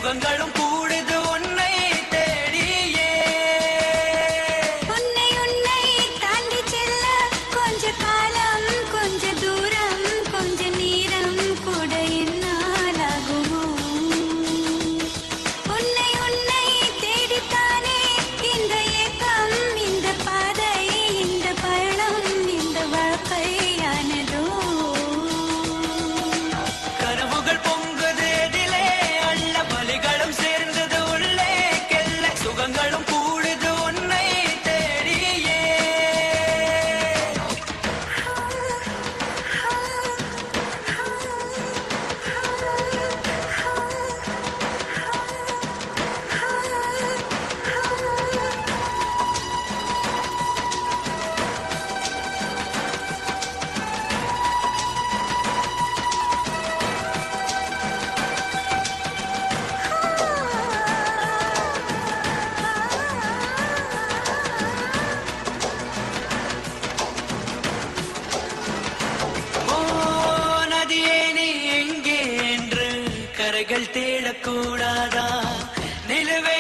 சுகங்களும் கூடுது உன்னை தேடியே. உன்னை உன்னை தாண்டி செல்ல கொஞ்ச காலம் கொஞ்ச தூரம் கொஞ்ச நேரம் கூட என்னாலாகுமோ? உன்னை உன்னை தேடித்தானே இந்த ஏக்கம் இந்த பாதை இந்த பயணம் இந்த வாழ்க்கையானதோ? கனவுகள் பொங்குது எதிலே அள்ள வலிகளும் சேர்ந்தது உள்ளே கெல்ல சுகங்களும் கூடுது உன்னை தேடியே. ஓ நதியே நீ எங்கே என்று கரைகள் தேடக்கூடாதா? நிலுவே